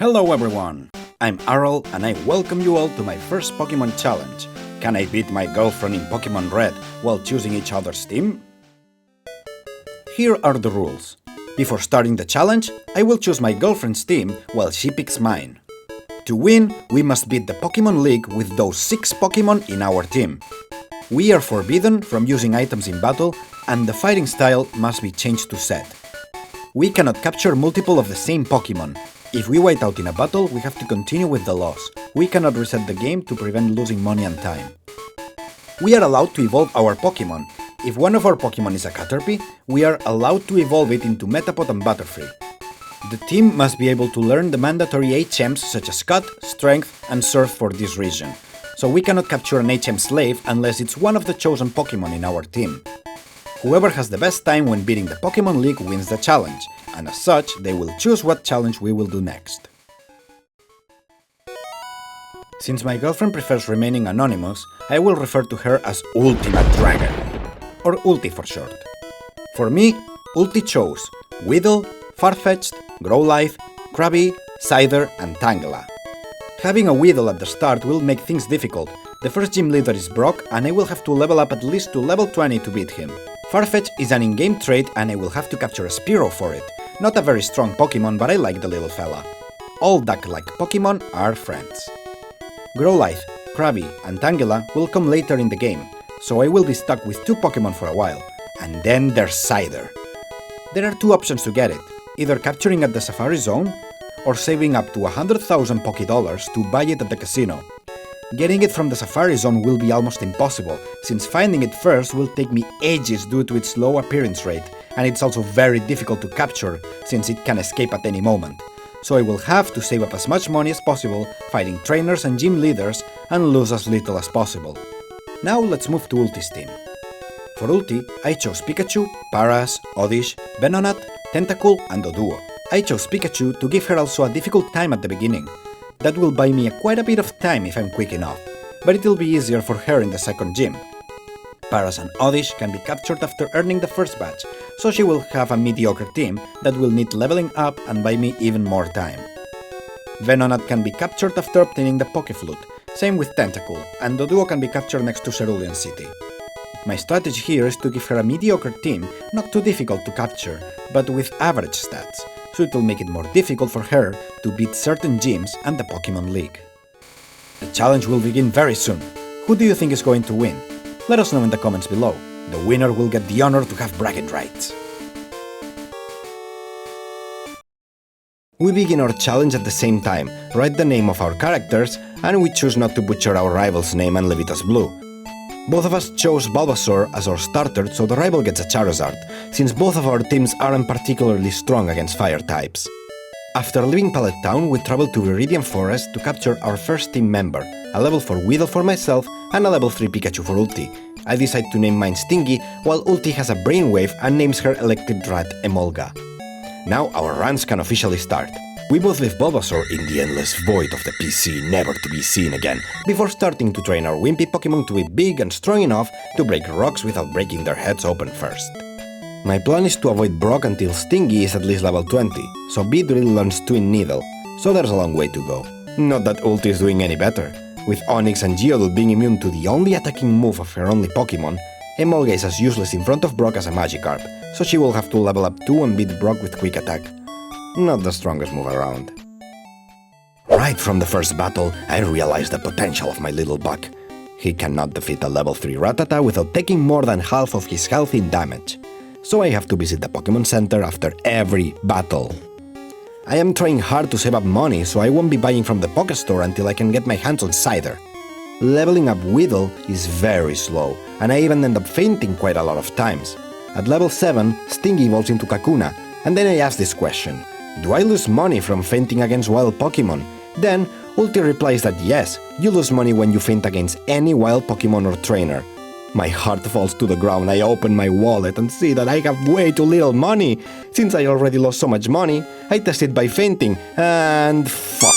Hello everyone! I'm Arl and I welcome you all to my first Pokémon challenge. Can I beat my girlfriend in Pokémon Red while choosing each other's team? Here are the rules. Before starting the challenge, I will choose my girlfriend's team while she picks mine. To win, we must beat the Pokémon League with those 6 Pokémon in our team. We are forbidden from using items in battle and the fighting style must be changed to set. We cannot capture multiple of the same Pokémon. If we white out in a battle, we have to continue with the loss. We cannot reset the game to prevent losing money and time. We are allowed to evolve our Pokémon. If one of our Pokémon is a Caterpie, we are allowed to evolve it into Metapod and Butterfree. The team must be able to learn the mandatory HMs such as Cut, Strength and Surf for this region, so we cannot capture an HM slave unless it's one of the chosen Pokémon in our team. Whoever has the best time when beating the Pokémon League wins the challenge, and as such, they will choose what challenge we will do next. Since my girlfriend prefers remaining anonymous, I will refer to her as Ultimate Dragon, or Ulti for short. For me, Ulti chose Weedle, Farfetch'd, Growlithe, Krabby, Scyther and Tangela. Having a Weedle at the start will make things difficult. The first gym leader is Brock and I will have to level up at least to level 20 to beat him. Farfetch is an in-game trait and I will have to capture a Spearow for it. Not a very strong Pokémon, but I like the little fella. All duck-like Pokémon are friends. Growlithe, Krabby and Tangela will come later in the game, so I will be stuck with 2 Pokémon for a while. And then there's Scyther. There are 2 options to get it, either capturing at the Safari Zone, or saving up to 100,000 Pokédollars to buy it at the casino. Getting it from the Safari Zone will be almost impossible, since finding it first will take me ages due to its low appearance rate, and it's also very difficult to capture, since it can escape at any moment. So I will have to save up as much money as possible, fighting trainers and gym leaders, and lose as little as possible. Now let's move to Ulti's team. For Ulti, I chose Pikachu, Paras, Oddish, Venonat, Tentacool and Doduo. I chose Pikachu to give her also a difficult time at the beginning. That will buy me quite a bit of time if I'm quick enough, but it will be easier for her in the second gym. Paras and Oddish can be captured after earning the first batch, so she will have a mediocre team that will need leveling up and buy me even more time. Venonat can be captured after obtaining the Pokéflute, same with Tentacool, and Doduo can be captured next to Cerulean City. My strategy here is to give her a mediocre team, not too difficult to capture, but with average stats, so it will make it more difficult for her to beat certain gyms and the Pokémon League. The challenge will begin very soon. Who do you think is going to win? Let us know in the comments below. The winner will get the honor to have bragging rights. We begin our challenge at the same time, write the name of our characters, and we choose not to butcher our rival's name and leave it as blue. Both of us chose Bulbasaur as our starter, so the rival gets a Charizard, since both of our teams aren't particularly strong against fire types. After leaving Pallet Town, we travel to Viridian Forest to capture our first team member, a level 4 Weedle for myself and a level 3 Pikachu for Ulti. I decide to name mine Stingy, while Ulti has a brainwave and names her electric rat Emolga. Now our runs can officially start. We both leave Bulbasaur in the endless void of the PC, never to be seen again, before starting to train our wimpy Pokémon to be big and strong enough to break rocks without breaking their heads open first. My plan is to avoid Brock until Stingy is at least level 20, so Beedrill learns Twin Needle, so there's a long way to go. Not that Ulti is doing any better. With Onix and Geodude being immune to the only attacking move of her only Pokémon, Emolga is as useless in front of Brock as a Magikarp, so she will have to level up too and beat Brock with Quick Attack. Not the strongest move around. Right from the first battle, I realized the potential of my little buck. He cannot defeat a level 3 Rattata without taking more than half of his health in damage, so I have to visit the Pokémon Center after every battle. I am trying hard to save up money, so I won't be buying from the Pokestore until I can get my hands on Scyther. Leveling up Weedle is very slow, and I even end up fainting quite a lot of times. At level 7, Stingy evolves into Kakuna, and then I ask this question: do I lose money from fainting against wild Pokémon? Then, Ulti replies that yes, you lose money when you faint against any wild Pokémon or trainer. My heart falls to the ground. I open my wallet and see that I have way too little money. Since I already lost so much money, I test it by fainting, and fuck.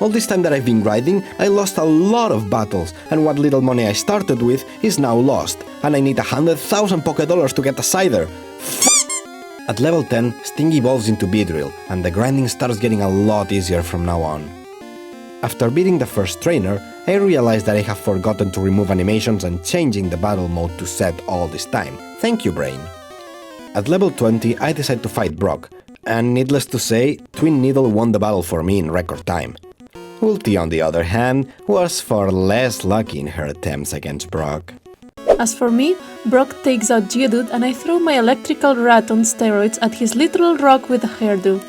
All this time that I've been grinding, I lost a lot of battles, and what little money I started with is now lost, and I need 100,000 Pokédollars to get a Scyther. Fuck. At level 10, Sting evolves into Beedrill, and the grinding starts getting a lot easier from now on. After beating the first trainer, I realized that I have forgotten to remove animations and changing the battle mode to set all this time. Thank you, brain. At level 20, I decide to fight Brock, and needless to say, Twin Needle won the battle for me in record time. Ulti, on the other hand, was far less lucky in her attempts against Brock. As for me, Brock takes out Geodude and I throw my electrical rat on steroids at his literal rock with a hairdo.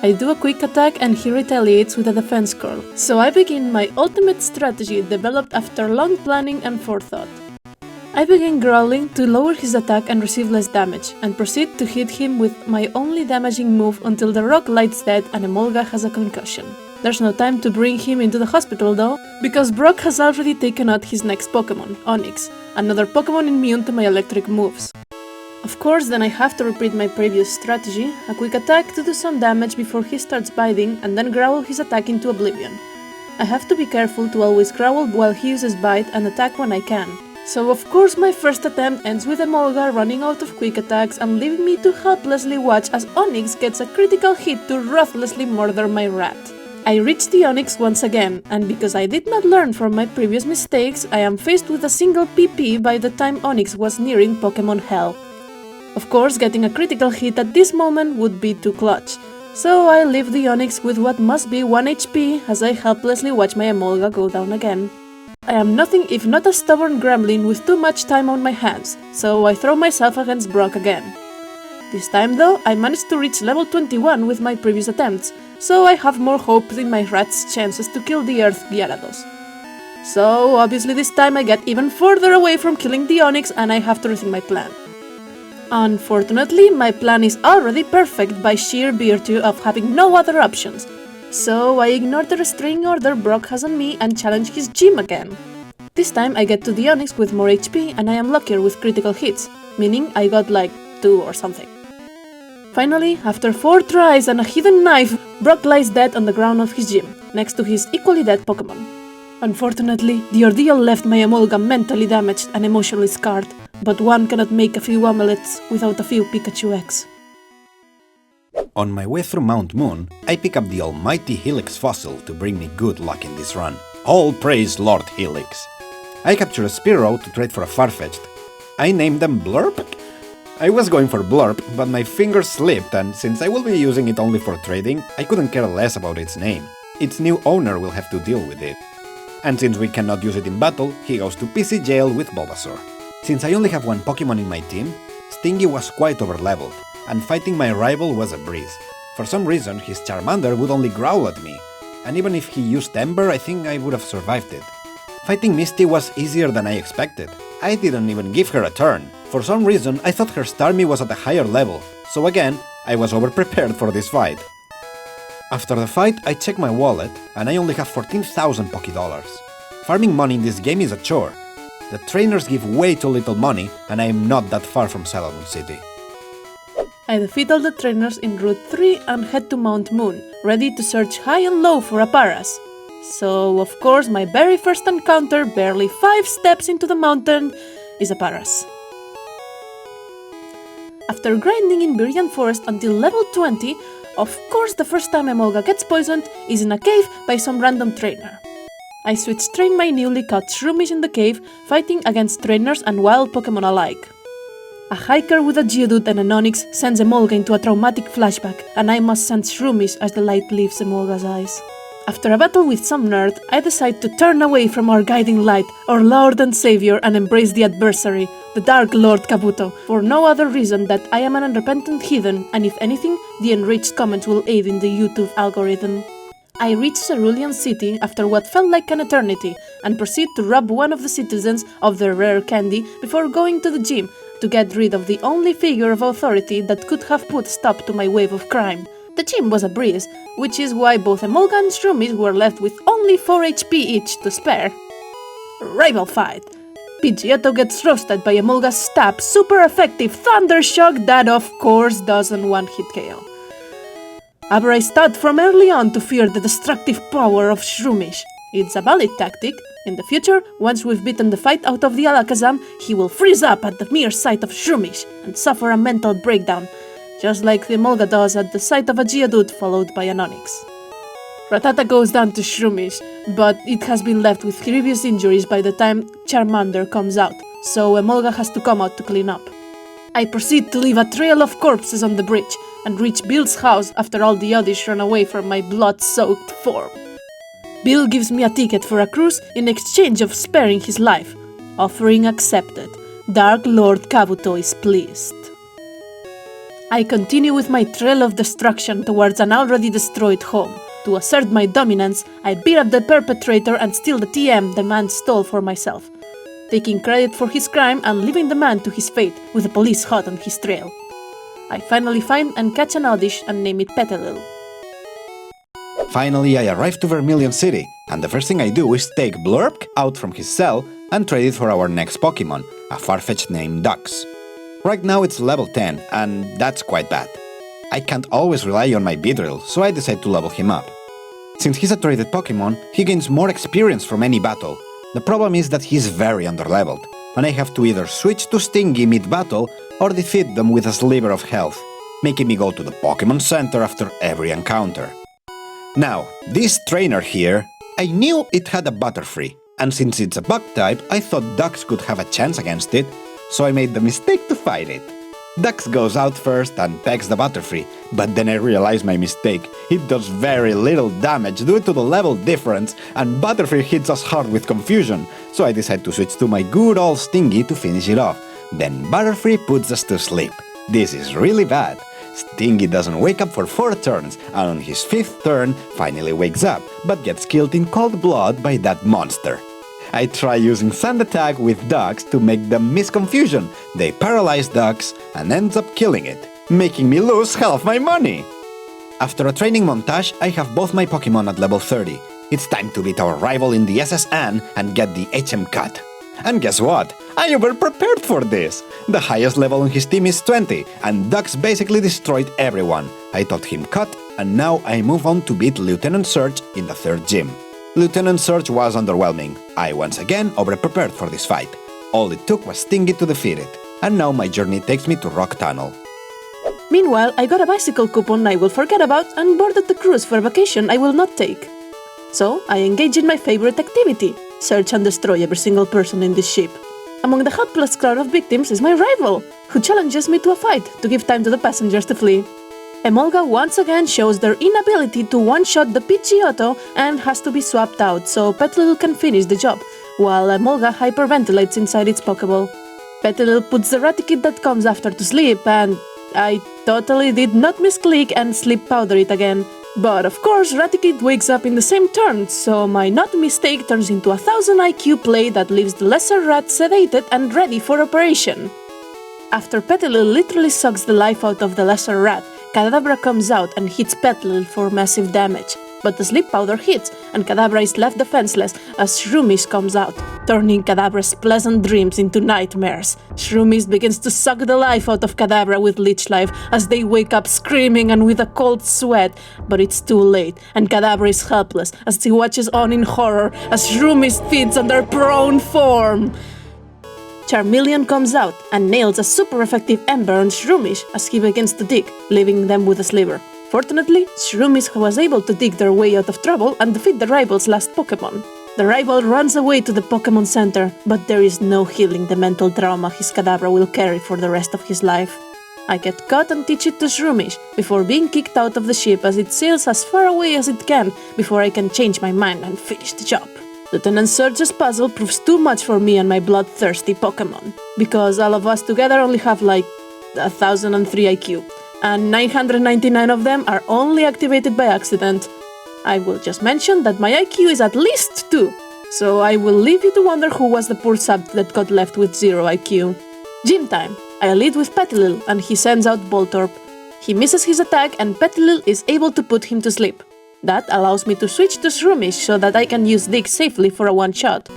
I do a quick attack and he retaliates with a defense curl. So I begin my ultimate strategy developed after long planning and forethought. I begin growling to lower his attack and receive less damage, and proceed to hit him with my only damaging move until the rock lights dead and Emolga has a concussion. There's no time to bring him into the hospital though, because Brock has already taken out his next Pokémon, Onix, another Pokémon immune to my electric moves. Of course, then I have to repeat my previous strategy, a quick attack to do some damage before he starts biting and then growl his attack into oblivion. I have to be careful to always growl while he uses bite and attack when I can. So of course my first attempt ends with Emolga running out of quick attacks and leaving me to helplessly watch as Onix gets a critical hit to ruthlessly murder my rat. I reach the Onix once again, and because I did not learn from my previous mistakes, I am faced with a single PP by the time Onix was nearing Pokémon Hell. Of course, getting a critical hit at this moment would be too clutch, so I leave the Onix with what must be 1 HP as I helplessly watch my Emolga go down again. I am nothing if not a stubborn gremlin with too much time on my hands, so I throw myself against Brock again. This time though, I managed to reach level 21 with my previous attempts, so I have more hope in my rat's chances to kill the Earth Gyarados. So obviously this time I get even further away from killing the Onix and I have to rethink my plan. Unfortunately, my plan is already perfect by sheer virtue of having no other options, so I ignore the restraining order Brock has on me and challenge his gym again. This time I get to the Onix with more HP and I am luckier with critical hits, meaning I got like 2 or something. Finally, after 4 tries and a hidden knife, Brock lies dead on the ground of his gym, next to his equally dead Pokémon. Unfortunately, the ordeal left my Emolga mentally damaged and emotionally scarred, but one cannot make a few omelets without a few Pikachu eggs. On my way through Mount Moon, I pick up the almighty Helix fossil to bring me good luck in this run. All praise Lord Helix. I capture a Spearow to trade for a Farfetch'd. I named them Blurp? I was going for Blurp, but my fingers slipped, and since I will be using it only for trading, I couldn't care less about its name. Its new owner will have to deal with it. And since we cannot use it in battle, he goes to PC jail with Bulbasaur. Since I only have one Pokémon in my team, Stingy was quite overleveled, and fighting my rival was a breeze. For some reason, his Charmander would only growl at me, and even if he used Ember, I think I would have survived it. Fighting Misty was easier than I expected. I didn't even give her a turn. For some reason, I thought her Starmie was at a higher level, so again, I was overprepared for this fight. After the fight, I check my wallet, and I only have 14,000 Pokédollars. Farming money in this game is a chore. The trainers give way too little money, and I am not that far from Salamon City. I defeat all the trainers in Route 3 and head to Mount Moon, ready to search high and low for a Paras. So, of course, my very first encounter, barely 5 steps into the mountain, is a Paras. After grinding in Birian Forest until level 20, of course the first time Emolga gets poisoned is in a cave by some random trainer. I switch train my newly caught Shroomish in the cave, fighting against trainers and wild Pokémon alike. A hiker with a Geodude and an Onix sends Emolga into a traumatic flashback, and I must send Shroomish as the light leaves Emolga's eyes. After a battle with some nerd, I decide to turn away from our guiding light, our Lord and Savior, and embrace the adversary, the Dark Lord Kabuto, for no other reason that I am an unrepentant heathen, and if anything, the enriched comments will aid in the YouTube algorithm. I reach Cerulean City after what felt like an eternity, and proceed to rob one of the citizens of their rare candy before going to the gym to get rid of the only figure of authority that could have put a stop to my wave of crime. The gym was a breeze, which is why both Emolga and Shroomish were left with only 4 HP each to spare. Rival fight. Pidgeotto gets roasted by Emolga's stab super effective Thunder Shock that of course doesn't one-hit KO. Abra is taught from early on to fear the destructive power of Shroomish. It's a valid tactic. In the future, once we've beaten the fight out of the Alakazam, he will freeze up at the mere sight of Shroomish and suffer a mental breakdown. just like the Emolga does at the sight of a Geodude followed by an Onix. Rattata goes down to Shroomish, but it has been left with grievous injuries by the time Charmander comes out, so Emolga has to come out to clean up. I proceed to leave a trail of corpses on the bridge, and reach Bill's house after all the Oddish run away from my blood-soaked form. Bill gives me a ticket for a cruise in exchange of sparing his life. Offering accepted. Dark Lord Kabuto is pleased. I continue with my trail of destruction towards an already destroyed home. To assert my dominance, I beat up the perpetrator and steal the TM the man stole for myself, taking credit for his crime and leaving the man to his fate with the police hot on his trail. I finally find and catch an Oddish and name it Petalil. Finally, I arrive to Vermilion City, and the first thing I do is take Blurp out from his cell and trade it for our next Pokémon, a Farfetch'd named Dux. Right now it's level 10, and that's quite bad. I can't always rely on my Beedrill, so I decide to level him up. Since he's a traded Pokémon, he gains more experience from any battle. The problem is that he's very underleveled, and I have to either switch to Stingy mid-battle or defeat them with a sliver of health, making me go to the Pokémon Center after every encounter. Now, this trainer here, I knew it had a Butterfree, and since it's a bug type, I thought Dux could have a chance against it, so I made the mistake to fight it. Dux goes out first and pegs the Butterfree, but then I realize my mistake. It does very little damage due to the level difference, and Butterfree hits us hard with confusion, so I decide to switch to my good old Stingy to finish it off. Then Butterfree puts us to sleep. This is really bad. Stingy doesn't wake up for 4 turns, and on his 5th turn finally wakes up, but gets killed in cold blood by that monster. I try using Sand Attack with Dux to make them miss confusion. They paralyze Dux and ends up killing it, making me lose half my money. After a training montage, I have both my Pokémon at level 30. It's time to beat our rival in the SSN and get the HM cut. And guess what? I over-prepared for this! The highest level on his team is 20, and Dux basically destroyed everyone. I taught him cut, and now I move on to beat Lieutenant Surge in the 3rd gym. Lieutenant Surge was underwhelming. I once again over-prepared for this fight. All it took was Stingy to defeat it, and now my journey takes me to Rock Tunnel. Meanwhile, I got a bicycle coupon I will forget about and boarded the cruise for a vacation I will not take. So, I engage in my favorite activity, search and destroy every single person in this ship. Among the helpless crowd of victims is my rival, who challenges me to a fight to give time to the passengers to flee. Emolga once again shows their inability to one-shot the Pidgeotto and has to be swapped out so Petalil can finish the job, while Emolga hyperventilates inside its Pokeball. Petalil puts the Raticate that comes after to sleep, and I totally did not misclick and sleep powder it again. But of course Raticate wakes up in the same turn, so my not mistake turns into a 1000 IQ play that leaves the lesser rat sedated and ready for operation. After Petalil literally sucks the life out of the lesser rat, Kadabra comes out and hits Petalil for massive damage. But the sleep powder hits, and Kadabra is left defenseless as Shroomish comes out, turning Kadabra's pleasant dreams into nightmares. Shroomish begins to suck the life out of Kadabra with Leech Life as they wake up screaming and with a cold sweat, but it's too late, and Kadabra is helpless as he watches on in horror as Shroomish feeds on their prone form. Charmeleon comes out and nails a super effective Ember on Shroomish as he begins to dig, leaving them with a sliver. Fortunately, Shroomish was able to dig their way out of trouble and defeat the rival's last Pokémon. The rival runs away to the Pokémon Center, but there is no healing the mental trauma his Kadabra will carry for the rest of his life. I get caught and teach it to Shroomish before being kicked out of the ship as it sails as far away as it can before I can change my mind and finish the job. Lieutenant Surge's puzzle proves too much for me and my bloodthirsty Pokémon, because all of us together only have like 1003 IQ. And 999 of them are only activated by accident. I will just mention that my IQ is at least 2, so I will leave you to wonder who was the poor sub that got left with 0 IQ. Gym time. I lead with Petalil and he sends out Voltorb. He misses his attack and Petalil is able to put him to sleep. That allows me to switch to Shroomish so that I can use Dig safely for a one-shot.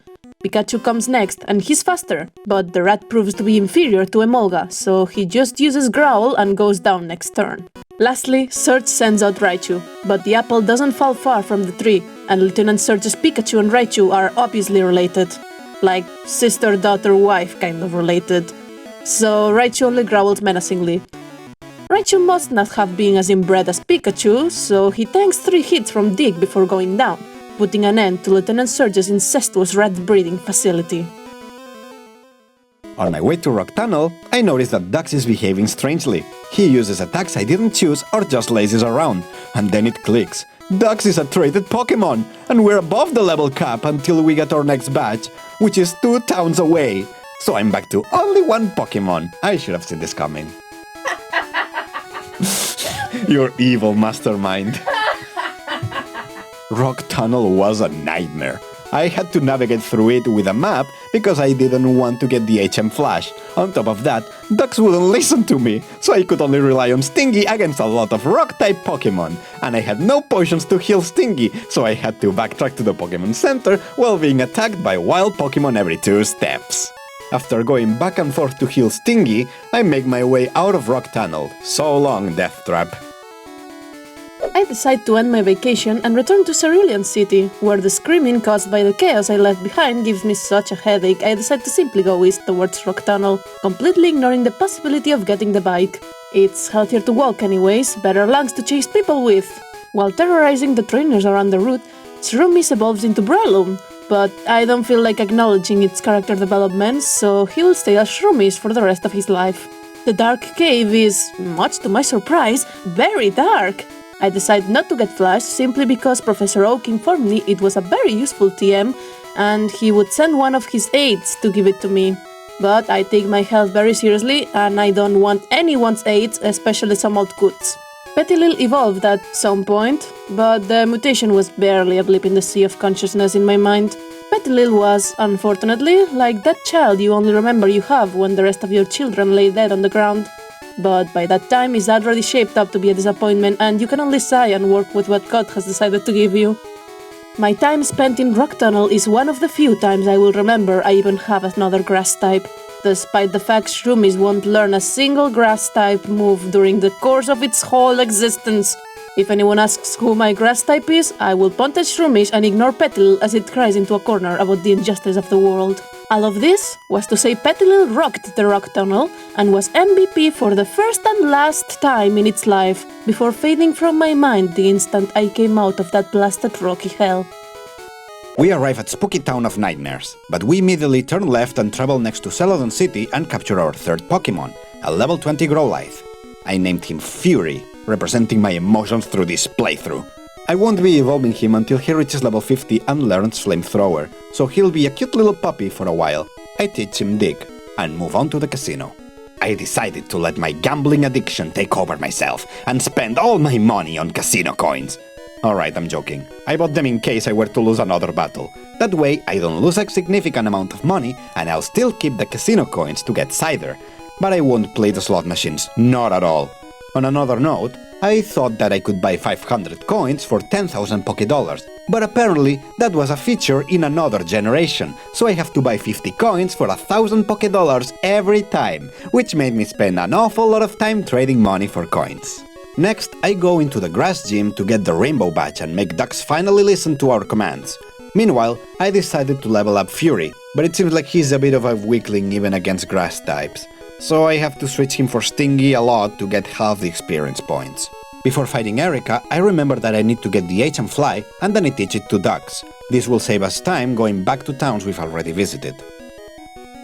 Pikachu comes next, and he's faster, but the rat proves to be inferior to Emolga, so he just uses Growl and goes down next turn. Lastly, Surge sends out Raichu, but the apple doesn't fall far from the tree, and Lieutenant Surge's Pikachu and Raichu are obviously related. Like sister-daughter-wife kind of related. So Raichu only growls menacingly. Raichu must not have been as inbred as Pikachu, so he tanks 3 hits from Dig before going down, putting an end to Lieutenant Surge's incestuous rat breeding facility. On my way to Rock Tunnel, I noticed that Dux is behaving strangely. He uses attacks I didn't choose or just lazes around, and then it clicks. Dux is a traded Pokémon, and we're above the level cap until we get our next batch, which is 2 towns away. So I'm back to only 1 Pokémon. I should have seen this coming. Your evil mastermind. Rock Tunnel was a nightmare. I had to navigate through it with a map because I didn't want to get the HM Flash. On top of that, Dux wouldn't listen to me, so I could only rely on Stingy against a lot of Rock-type Pokémon. And I had no potions to heal Stingy, so I had to backtrack to the Pokémon Center while being attacked by wild Pokémon every 2 steps. After going back and forth to heal Stingy, I make my way out of Rock Tunnel. So long, Death Trap. I decide to end my vacation and return to Cerulean City, where the screaming caused by the chaos I left behind gives me such a headache I decide to simply go east towards Rock Tunnel, completely ignoring the possibility of getting the bike. It's healthier to walk anyways, better lungs to chase people with. While terrorizing the trainers around the route, Shroomies evolves into Breloom, but I don't feel like acknowledging its character development, so he will stay as Shroomies for the rest of his life. The Dark Cave is, much to my surprise, very dark. I decide not to get flashed simply because Professor Oak informed me it was a very useful TM and he would send one of his aides to give it to me. But I take my health very seriously and I don't want anyone's aides, especially some old coots. Petilil evolved at some point, but the mutation was barely a blip in the sea of consciousness in my mind. Petilil was, unfortunately, like that child you only remember you have when the rest of your children lay dead on the ground. But by that time it's already shaped up to be a disappointment and you can only sigh and work with what God has decided to give you. My time spent in Rock Tunnel is one of the few times I will remember I even have another grass type, despite the fact Shroomies won't learn a single grass type move during the course of its whole existence. If anyone asks who my grass type is, I will punt at Shroomies and ignore Petilil as it cries into a corner about the injustice of the world. All of this was to say Petilil rocked the Rock Tunnel and was MVP for the first and last time in its life, before fading from my mind the instant I came out of that blasted rocky hell. We arrive at Spooky Town of Nightmares, but we immediately turn left and travel next to Celadon City and capture our 3rd Pokémon, a level 20 Growlithe. I named him Fury, representing my emotions through this playthrough. I won't be evolving him until he reaches level 50 and learns Flamethrower, so he'll be a cute little puppy for a while. I teach him Dig, and move on to the casino. I decided to let my gambling addiction take over myself, and spend all my money on casino coins. Alright, I'm joking. I bought them in case I were to lose another battle. That way, I don't lose a significant amount of money, and I'll still keep the casino coins to get cider. But I won't play the slot machines, not at all. On another note, I thought that I could buy 500 coins for 10,000 Pokédollars, but apparently that was a feature in another generation, so I have to buy 50 coins for 1,000 Pokédollars every time, which made me spend an awful lot of time trading money for coins. Next, I go into the grass gym to get the Rainbow Badge and make Dux finally listen to our commands. Meanwhile, I decided to level up Fury, but it seems like he's a bit of a weakling even against grass types. So I have to switch him for Stingy a lot to get half the experience points. Before fighting Erica, I remember that I need to get the HM Fly and then I teach it to Dux. This will save us time going back to towns we've already visited.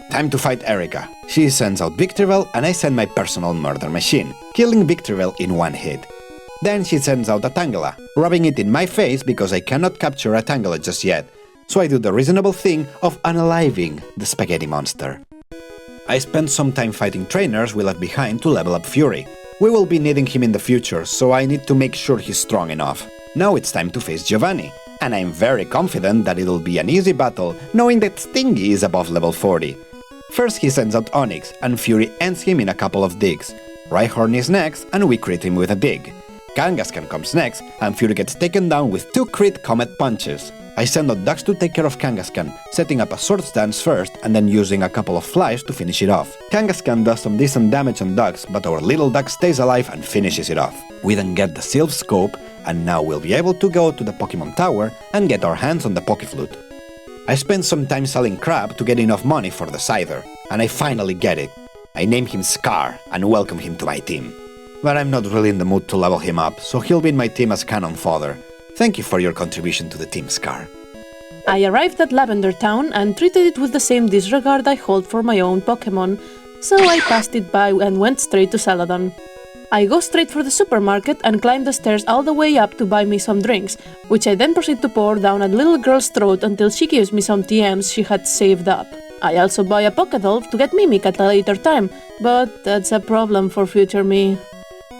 Time to fight Erica. She sends out Victreebel and I send my personal murder machine, killing Victreebel in 1 hit. Then she sends out a Tangela, rubbing it in my face because I cannot capture a Tangela just yet, so I do the reasonable thing of unaliving the spaghetti monster. I spent some time fighting trainers we left behind to level up Fury. We will be needing him in the future, so I need to make sure he's strong enough. Now it's time to face Giovanni, and I'm very confident that it'll be an easy battle, knowing that Stingy is above level 40. First he sends out Onyx, and Fury ends him in a couple of digs. Rhyhorn is next, and we crit him with a dig. Kangaskhan comes next, and Fury gets taken down with 2 crit Comet punches. I send out Dux to take care of Kangaskhan, setting up a Swords Dance first and then using a couple of flies to finish it off. Kangaskhan does some decent damage on Dux, but our little Dux stays alive and finishes it off. We then get the Sylph Scope, and now we'll be able to go to the Pokémon Tower and get our hands on the Pokéflute. I spent some time selling crap to get enough money for the cider, and I finally get it. I name him Scar and welcome him to my team. but I'm not really in the mood to level him up, so he'll be in my team as cannon fodder. Thank you for your contribution to the team, Scar. I arrived at Lavender Town and treated it with the same disregard I hold for my own Pokémon, so I passed it by and went straight to Celadon. I go straight for the supermarket and climb the stairs all the way up to buy me some drinks, which I then proceed to pour down a little girl's throat until she gives me some TMs she had saved up. I also buy a Pokédoll to get Mimic at a later time, but that's a problem for future me.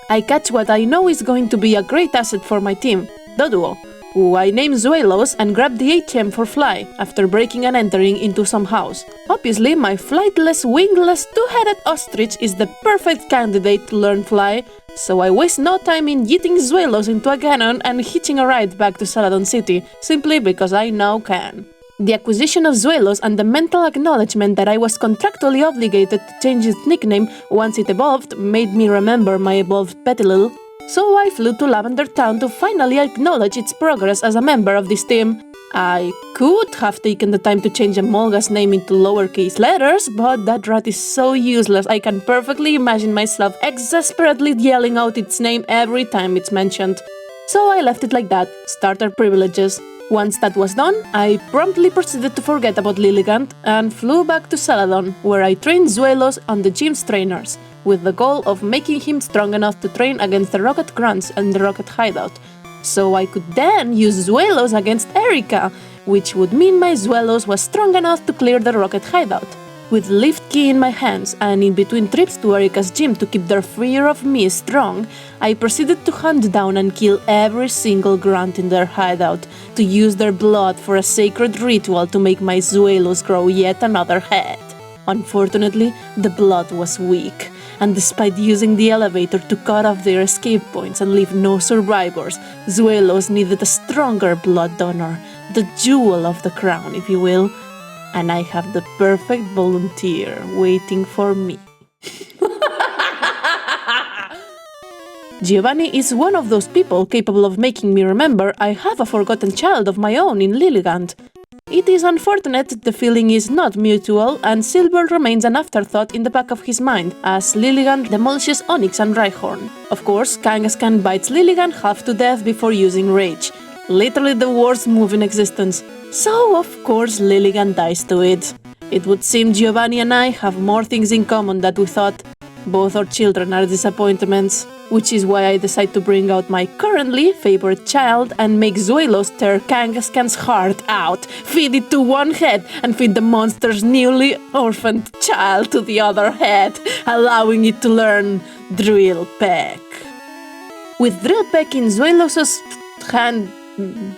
I catch what I know is going to be a great asset for my team, Doduo, who I name Zuelos and grab the HM for Fly after breaking and entering into some house. Obviously, my flightless, wingless, two-headed ostrich is the perfect candidate to learn Fly, so I waste no time in yeeting Zuelos into a cannon and hitching a ride back to Celadon City, simply because I now can. The acquisition of Zuelos and the mental acknowledgement that I was contractually obligated to change its nickname once it evolved made me remember my evolved Petilil, so I flew to Lavender Town to finally acknowledge its progress as a member of this team. I could have taken the time to change Emolga's name into lowercase letters, but that rat is so useless I can perfectly imagine myself exasperately yelling out its name every time it's mentioned. So I left it like that, starter privileges. Once that was done, I promptly proceeded to forget about Lilligant and flew back to Celadon, where I trained Zuelos on the gym's trainers, with the goal of making him strong enough to train against the Rocket Grunts and the Rocket Hideout, so I could then use Zuelos against Erika, which would mean my Zuelos was strong enough to clear the Rocket Hideout. With Lift Key in my hands and in between trips to Erika's gym to keep their fear of me strong, I proceeded to hunt down and kill every single grunt in their hideout, to use their blood for a sacred ritual to make my Zuelos grow yet another head. Unfortunately, the blood was weak, and despite using the elevator to cut off their escape points and leave no survivors, Zuelos needed a stronger blood donor, the jewel of the crown, if you will. And I have the perfect volunteer waiting for me. Giovanni is one of those people capable of making me remember I have a forgotten child of my own in Lilligant. It is unfortunate the feeling is not mutual, and Silver remains an afterthought in the back of his mind, as Lilligant demolishes Onyx and Rhyhorn. Of course, Kangaskhan bites Lilligant half to death before using Rage. Literally the worst move in existence. So, of course, Lilligant dies to it. It would seem Giovanni and I have more things in common than we thought. Both our children are disappointments, which is why I decide to bring out my currently favorite child and make Zuelos tear Kangaskhan's heart out, feed it to one head, and feed the monster's newly orphaned child to the other head, allowing it to learn Drill Peck. With Drill Peck in Zuelos' hand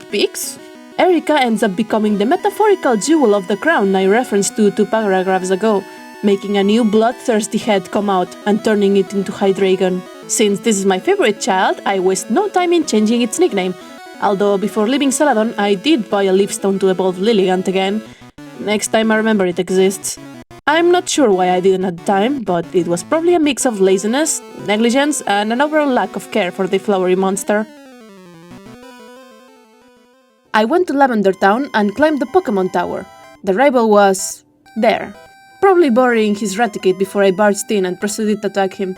picks, Erika ends up becoming the metaphorical jewel of the crown I referenced to 2 paragraphs ago, making a new bloodthirsty head come out and turning it into Hydreigon. Since this is my favorite child, I waste no time in changing its nickname, although before leaving Celadon I did buy a Leafstone to evolve Lilligant again. Next time I remember it exists. I'm not sure why I didn't at the time, but it was probably a mix of laziness, negligence, and an overall lack of care for the flowery monster. I went to Lavender Town and climbed the Pokémon Tower. The rival was there, probably burying his Raticate before I barged in and proceeded to attack him.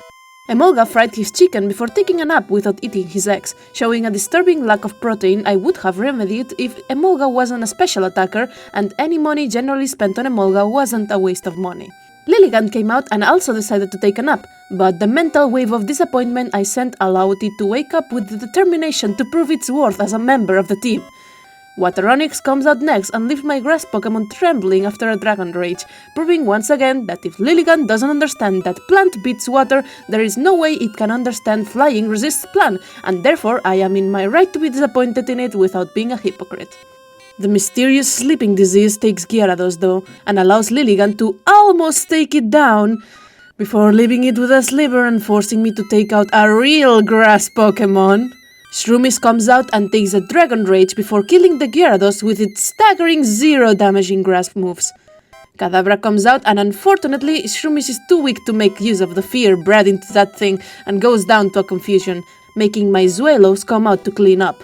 Emolga fried his chicken before taking a nap without eating his eggs, showing a disturbing lack of protein I would have remedied if Emolga wasn't a special attacker and any money generally spent on Emolga wasn't a waste of money. Lilligant came out and also decided to take a nap, but the mental wave of disappointment I sent allowed it to wake up with the determination to prove its worth as a member of the team. Wateronyx comes out next and leaves my grass Pokémon trembling after a Dragon Rage, proving once again that if Lilligant doesn't understand that plant beats water, there is no way it can understand flying resists plant, and therefore I am in my right to be disappointed in it without being a hypocrite. The mysterious sleeping disease takes Gyarados though, and allows Lilligant to almost take it down, before leaving it with a sliver and forcing me to take out a real grass Pokémon. Shroomish comes out and takes a Dragon Rage before killing the Gyarados with its staggering 0 damaging grass moves. Kadabra comes out and unfortunately Shroomish is too weak to make use of the fear bred into that thing and goes down to a confusion, making my Zuelos come out to clean up.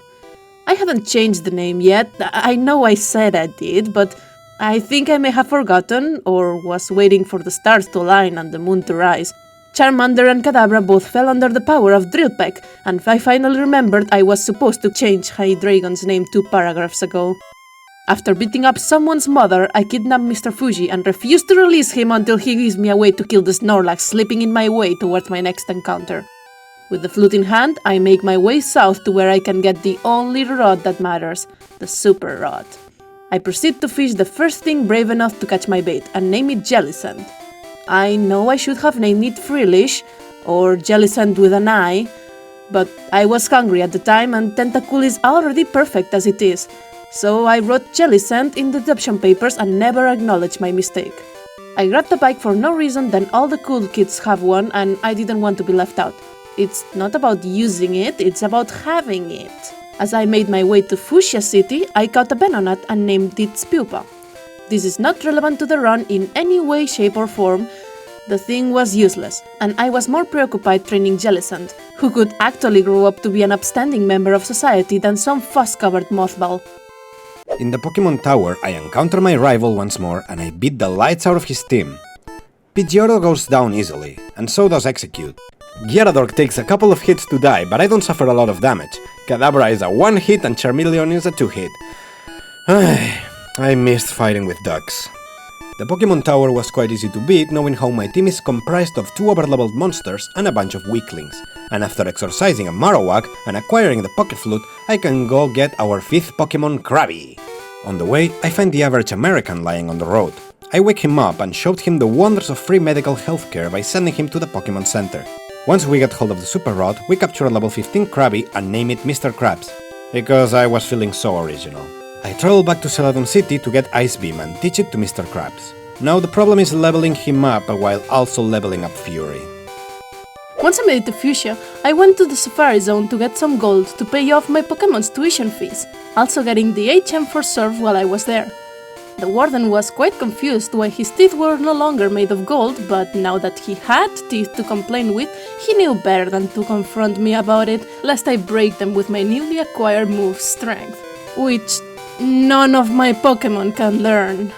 I haven't changed the name yet. I know I said I did, but I think I may have forgotten or was waiting for the stars to align and the moon to rise. Charmander and Kadabra both fell under the power of Drill Peck, and I finally remembered I was supposed to change Hydreigon's name 2 paragraphs ago. After beating up someone's mother, I kidnapped Mr. Fuji and refused to release him until he gives me a way to kill the Snorlax slipping in my way towards my next encounter. With the flute in hand, I make my way south to where I can get the only rod that matters, the Super Rod. I proceed to fish the first thing brave enough to catch my bait and name it Jellicent. I know I should have named it Freelish, or Jellicent with an I, but I was hungry at the time and Tentacool is already perfect as it is, so I wrote Jellicent in the adoption papers and never acknowledged my mistake. I grabbed the bike for no reason, then all the cool kids have one and I didn't want to be left out. It's not about using it, it's about having it. As I made my way to Fuchsia City, I caught a Venonat and named it Spupa. This is not relevant to the run in any way, shape or form. The thing was useless, and I was more preoccupied training Jellicent, who could actually grow up to be an upstanding member of society than some fuss-covered mothball. In the Pokémon Tower, I encounter my rival once more and I beat the lights out of his team. Pidgeotto goes down easily, and so does Execute. Gyarados takes a couple of hits to die, but I don't suffer a lot of damage. Kadabra is a 1-hit and Charmeleon is a 2-hit. I missed fighting with ducks. The Pokémon Tower was quite easy to beat, knowing how my team is comprised of 2 overleveled monsters and a bunch of weaklings. And after exorcising a Marowak and acquiring the Poké Flute, I can go get our 5th Pokémon, Krabby. On the way, I find the average American lying on the road. I wake him up and showed him the wonders of free medical healthcare by sending him to the Pokémon Center. Once we get hold of the Super Rod, we capture a level 15 Krabby and name it Mr. Krabs, because I was feeling so original. I travel back to Celadon City to get Ice Beam and teach it to Mr. Krabs. Now the problem is leveling him up while also leveling up Fury. Once I made it to Fuchsia, I went to the Safari Zone to get some gold to pay off my Pokémon's tuition fees, also getting the HM for Surf while I was there. The warden was quite confused why his teeth were no longer made of gold, but now that he had teeth to complain with, he knew better than to confront me about it, lest I break them with my newly acquired move Strength, which none of my Pokémon can learn.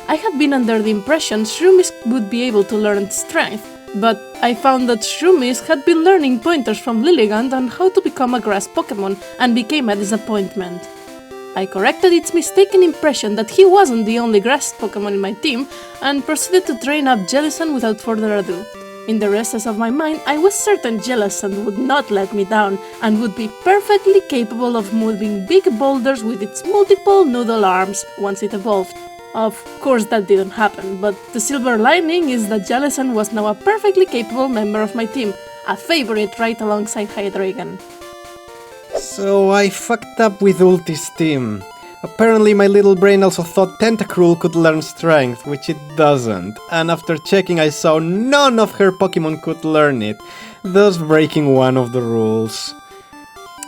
I had been under the impression Shroomish would be able to learn Strength, but I found that Shroomish had been learning pointers from Lilligant on how to become a grass Pokémon and became a disappointment. I corrected its mistaken impression that he wasn't the only grass Pokémon in my team and proceeded to train up Jellicent without further ado. In the recess of my mind, I was certain Jellicent would not let me down and would be perfectly capable of moving big boulders with its multiple noodle arms once it evolved. Of course that didn't happen, but the silver lining is that Jellicent was now a perfectly capable member of my team, a favorite right alongside Hydreigon. So I fucked up with Ulti's team. Apparently my little brain also thought Tentacruel could learn Strength, which it doesn't, and after checking I saw none of her Pokémon could learn it, thus breaking one of the rules.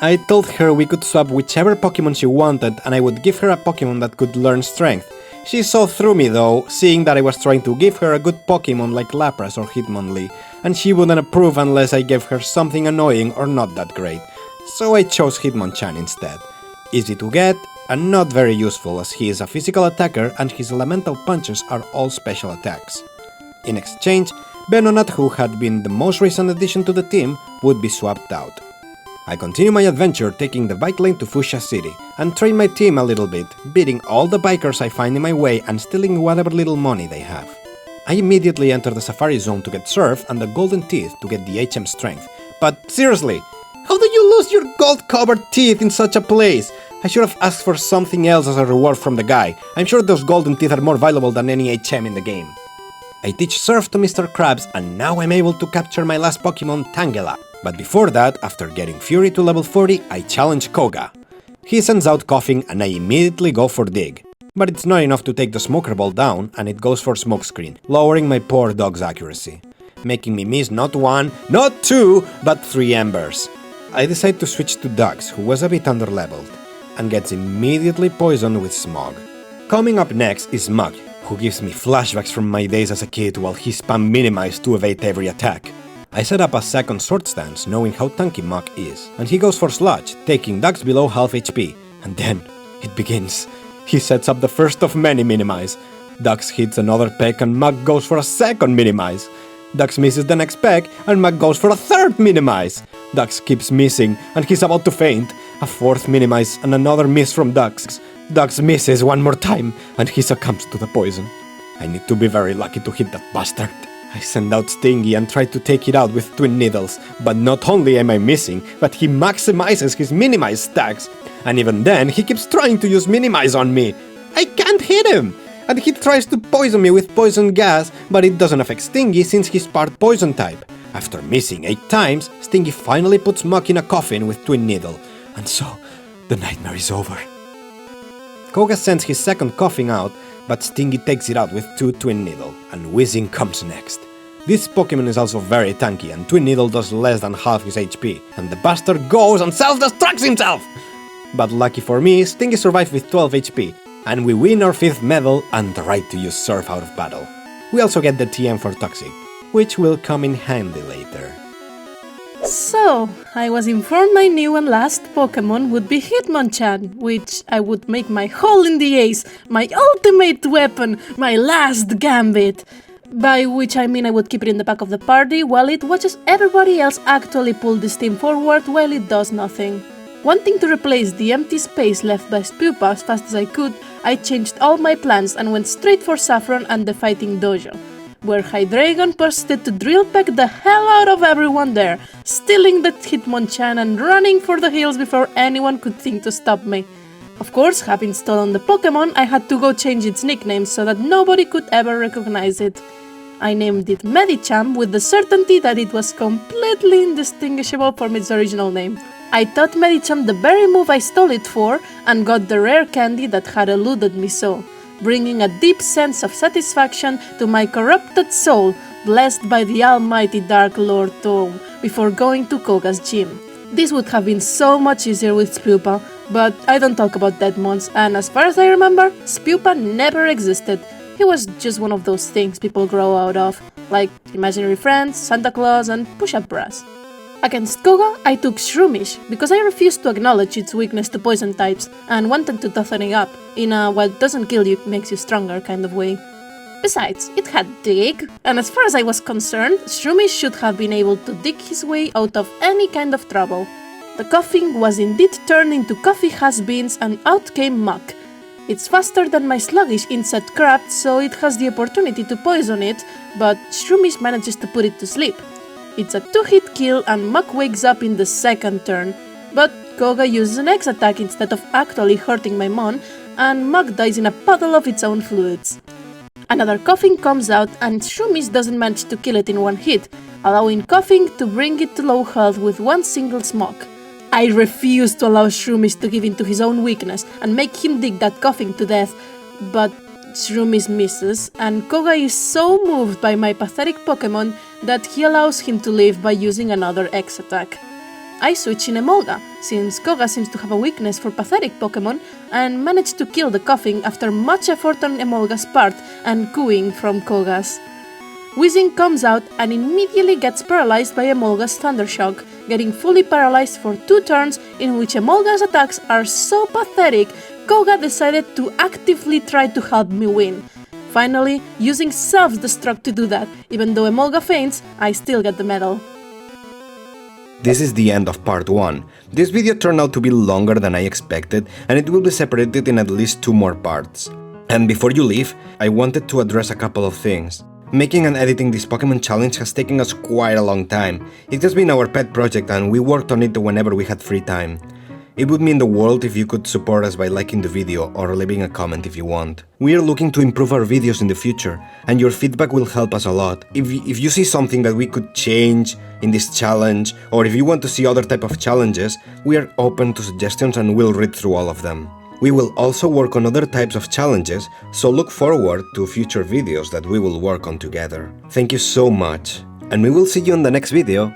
I told her we could swap whichever Pokémon she wanted and I would give her a Pokémon that could learn Strength. She saw through me though, seeing that I was trying to give her a good Pokémon like Lapras or Hitmonlee, and she wouldn't approve unless I gave her something annoying or not that great. So I chose Hitmonchan instead. Easy to get, and not very useful as he is a physical attacker and his elemental punches are all special attacks. In exchange, Venonat, who had been the most recent addition to the team, would be swapped out. I continue my adventure taking the bike lane to Fuchsia City, and train my team a little bit, beating all the bikers I find in my way and stealing whatever little money they have. I immediately enter the Safari Zone to get Surf and the Golden Teeth to get the HM Strength, but seriously, how did you lose your gold-covered teeth in such a place? I should have asked for something else as a reward from the guy. I'm sure those golden teeth are more valuable than any HM in the game. I teach Surf to Mr. Krabs and now I'm able to capture my last Pokémon, Tangela. But before that, after getting Fury to level 40, I challenge Koga. He sends out Coughing and I immediately go for Dig. But it's not enough to take the Smoker Ball down and it goes for Smokescreen, lowering my poor dog's accuracy, making me miss not 1, not 2, but 3 embers. I decide to switch to Dugs, who was a bit underleveled, and gets immediately poisoned with Smog. Coming up next is Mug, who gives me flashbacks from my days as a kid while he spam Minimize to evade every attack. I set up a second Sword Stance knowing how tanky Mug is, and he goes for Sludge, taking Dugs below half HP, and then it begins. He sets up the first of many Minimize. Dugs hits another peck and Mug goes for a second Minimize. Dux misses the next peck, and Mac goes for a third minimize. Dux keeps missing, and he's about to faint. A fourth minimize, and another miss from Dux. Dux misses one more time, and he succumbs to the poison. I need to be very lucky to hit that bastard. I send out Stingy and try to take it out with twin needles, but not only am I missing, but he maximizes his minimize stacks. And even then, he keeps trying to use minimize on me. I can't hit him! And he tries to poison me with poison gas, but it doesn't affect Stingy since he's part poison type. After missing 8 times, Stingy finally puts Muck in a coffin with twin needle. And so, the nightmare is over. Koga sends his second coffin out, but Stingy takes it out with 2 twin needle, and Whizzing comes next. This Pokémon is also very tanky, and twin needle does less than half his HP, and the bastard goes and self-destructs himself! But lucky for me, Stingy survived with 12 HP, and we win our 5th medal and the right to use Surf out of battle. We also get the TM for Toxic, which will come in handy later. So, I was informed my new and last Pokémon would be Hitmonchan, which I would make my hole in the ace, my ultimate weapon, my last gambit. By which I mean I would keep it in the back of the party while it watches everybody else actually pull this team forward while it does nothing. Wanting to replace the empty space left by Spupa as fast as I could, I changed all my plans and went straight for Saffron and the Fighting Dojo, where Hydreigon proceeded to drill peck the hell out of everyone there, stealing the Hitmonchan and running for the hills before anyone could think to stop me. Of course, having stolen the Pokémon, I had to go change its nickname so that nobody could ever recognize it. I named it Medicham with the certainty that it was completely indistinguishable from its original name. I taught Medicham the very move I stole it for and got the rare candy that had eluded me so, bringing a deep sense of satisfaction to my corrupted soul, blessed by the almighty Dark Lord Tome, before going to Koga's gym. This would have been so much easier with Spupa, but I don't talk about Deadmons, and as far as I remember, Spupa never existed. He was just one of those things people grow out of, like imaginary friends, Santa Claus, and push-up bras. Against Koga, I took Shroomish, because I refused to acknowledge its weakness to poison types, and wanted to toughen it up, in a what doesn't kill you makes you stronger kind of way. Besides, it had Dig, and as far as I was concerned, Shroomish should have been able to dig his way out of any kind of trouble. The Coughing was indeed turned into Coffee Has-Beens, and out came Muck. It's faster than my sluggish insect craft, so it has the opportunity to poison it, but Shroomish manages to put it to sleep. It's a 2-hit kill and Muck wakes up in the second turn, but Koga uses an X-attack instead of actually hurting my Mon, and Muck dies in a puddle of its own fluids. Another Coughing comes out and Shroomish doesn't manage to kill it in one hit, allowing Coughing to bring it to low health with one single smoke. I refuse to allow Shroomish to give in to his own weakness and make him dig that Coughing to death, but Shroomish misses, and Koga is so moved by my pathetic Pokémon that he allows him to live by using another X-attack. I switch in Emolga, since Koga seems to have a weakness for pathetic Pokémon, and manage to kill the Coughing after much effort on Emolga's part and cooing from Koga's. Whizzing comes out and immediately gets paralyzed by Emolga's Thundershock, getting fully paralyzed for 2 turns in which Emolga's attacks are so pathetic, Koga decided to actively try to help me win. Finally, using self-destruct to do that, even though Emolga faints, I still get the medal. This is the end of part 1. This video turned out to be longer than I expected, and it will be separated in at least 2 more parts. And before you leave, I wanted to address a couple of things. Making and editing this Pokémon challenge has taken us quite a long time. It has been our pet project and we worked on it whenever we had free time. It would mean the world if you could support us by liking the video or leaving a comment if you want. We are looking to improve our videos in the future, and your feedback will help us a lot. If you see something that we could change in this challenge, or if you want to see other type of challenges, we are open to suggestions and we'll read through all of them. We will also work on other types of challenges, so look forward to future videos that we will work on together. Thank you so much, and we will see you in the next video.